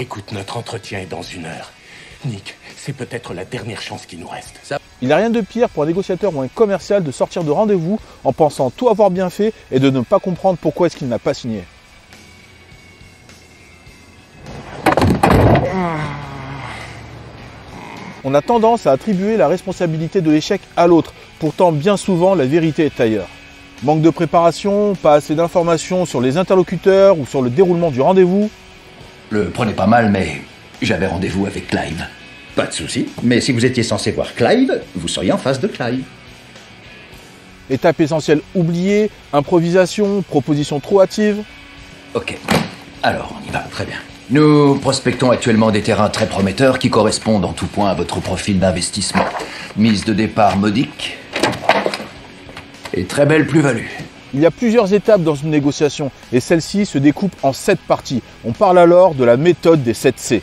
Écoute, notre entretien est dans 1 heure. Nick, c'est peut-être la dernière chance qui nous reste. Il n'y a rien de pire pour un négociateur ou un commercial de sortir de rendez-vous en pensant tout avoir bien fait et de ne pas comprendre pourquoi est-ce qu'il n'a pas signé. On a tendance à attribuer la responsabilité de l'échec à l'autre. Pourtant, bien souvent, la vérité est ailleurs. Manque de préparation, pas assez d'informations sur les interlocuteurs ou sur le déroulement du rendez-vous. Le prenez pas mal, mais j'avais rendez-vous avec Clive. Pas de souci, mais si vous étiez censé voir Clive, vous seriez en face de Clive. Étape essentielle oubliée, improvisation, proposition trop hâtive. Ok, alors on y va, très bien. Nous prospectons actuellement des terrains très prometteurs qui correspondent en tout point à votre profil d'investissement. Mise de départ modique et très belle plus-value. Il y a plusieurs étapes dans une négociation et celle-ci se découpe en 7 parties. On parle alors de la méthode des 7 C.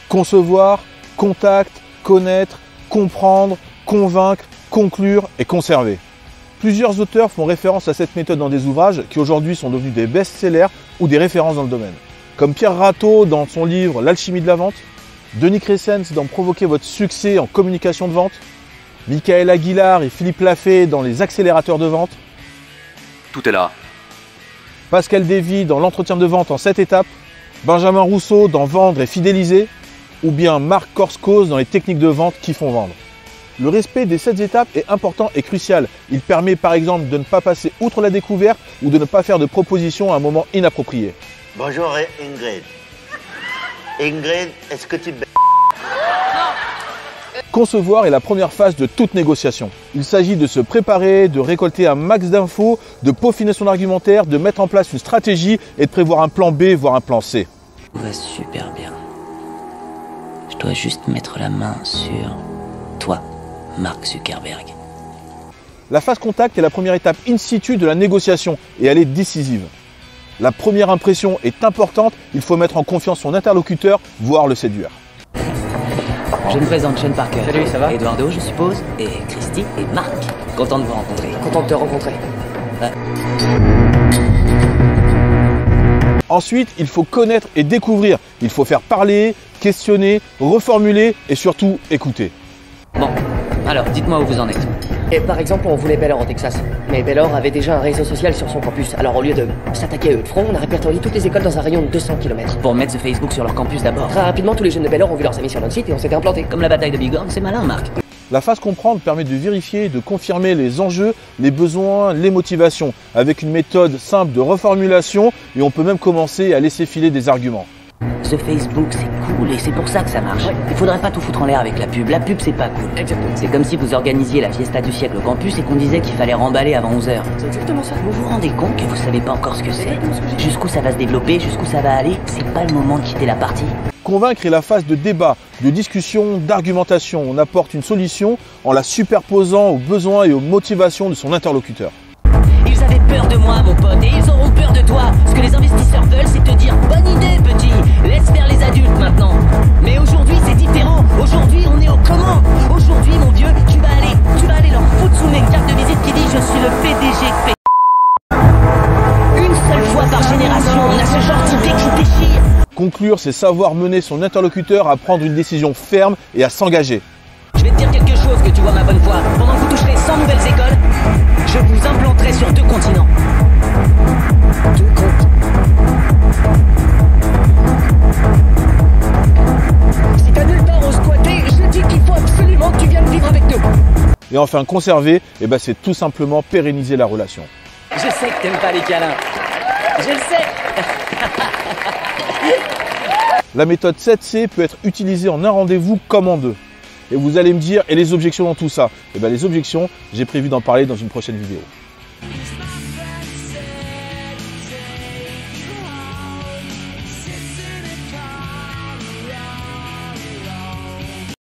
Concevoir, contact, connaître, comprendre, convaincre, conclure et conserver. Plusieurs auteurs font référence à cette méthode dans des ouvrages qui aujourd'hui sont devenus des best-sellers ou des références dans le domaine. Comme Pierre Ratto dans son livre L'alchimie de la vente, Denis Crescens dans Provoquer votre succès en communication de vente, Michael Aguilar et Philippe Lafay dans Les accélérateurs de vente, Tout est là. Pascal Davy dans L'entretien de vente en 7 étapes, Benjamin Rousseau dans Vendre et fidéliser, ou bien Marc Korskos dans Les techniques de vente qui font vendre. Le respect des 7 étapes est important et crucial. Il permet par exemple de ne pas passer outre la découverte ou de ne pas faire de propositions à un moment inapproprié. Bonjour Ingrid. Ingrid, est-ce que tu... Concevoir est la première phase de toute négociation. Il s'agit de se préparer, de récolter un max d'infos, de peaufiner son argumentaire, de mettre en place une stratégie et de prévoir un plan B, voire un plan C. Tout va super bien. Je dois juste mettre la main sur toi, Mark Zuckerberg. La phase contact est la première étape in situ de la négociation et elle est décisive. La première impression est importante, il faut mettre en confiance son interlocuteur, voire le séduire. Je me présente, Sean Parker. Salut, ça va? Eduardo, je suppose, et Christy et Marc. Content de vous rencontrer. Content de te rencontrer. Ouais. Ensuite, il faut connaître et découvrir. Il faut faire parler, questionner, reformuler et surtout écouter. Bon, alors dites-moi où vous en êtes. Et par exemple, on voulait Baylor au Texas. Mais Baylor avait déjà un réseau social sur son campus. Alors au lieu de s'attaquer à eux de front, on a répertorié toutes les écoles dans un rayon de 200 km. Pour mettre ce Facebook sur leur campus d'abord. Très rapidement, tous les jeunes de Baylor ont vu leurs amis sur notre site et on s'était implantés. Comme la bataille de Bighorn, c'est malin, Marc. La phase comprendre permet de vérifier et de confirmer les enjeux, les besoins, les motivations, avec une méthode simple de reformulation et on peut même commencer à laisser filer des arguments. Ce Facebook, c'est cool et c'est pour ça que ça marche. Il faudrait pas tout foutre en l'air avec la pub. La pub, c'est pas cool. Exactement. C'est comme si vous organisiez la fiesta du siècle au campus et qu'on disait qu'il fallait remballer avant 11h. C'est exactement ça. Vous vous rendez compte que vous savez pas encore ce que c'est? Jusqu'où ça va se développer, jusqu'où ça va aller? C'est pas le moment de quitter la partie. Convaincre est la phase de débat, de discussion, d'argumentation. On apporte une solution en la superposant aux besoins et aux motivations de son interlocuteur. Ils avaient peur de moi, mon pote, et ils auront peur de toi. Ce que les investisseurs veulent, c'est te dire bonne idée, petit. Laisse faire les adultes maintenant. Mais aujourd'hui, c'est différent. Aujourd'hui, on est aux commandes. Aujourd'hui, mon vieux, tu vas aller leur foutre sous mes cartes de visite qui dit je suis le PDG de P. Une seule fois par génération, on a ce genre d'idée qui déchire. Conclure, c'est savoir mener son interlocuteur à prendre une décision ferme et à s'engager. Je vais te dire quelque chose que tu vois ma bonne foi. Pendant que vous toucherez 100 nouvelles écoles, je vous implanterai sur 2 continents. 2 comptes. Si t'as nulle part où squatter, je dis qu'il faut absolument que tu viennes vivre avec nous. Et enfin, conserver, c'est tout simplement pérenniser la relation. Je sais que t'aimes pas les câlins. Je le sais. La méthode 7C peut être utilisée en un rendez-vous comme en 2. Et vous allez me dire, et les objections dans tout ça? Les objections, j'ai prévu d'en parler dans une prochaine vidéo.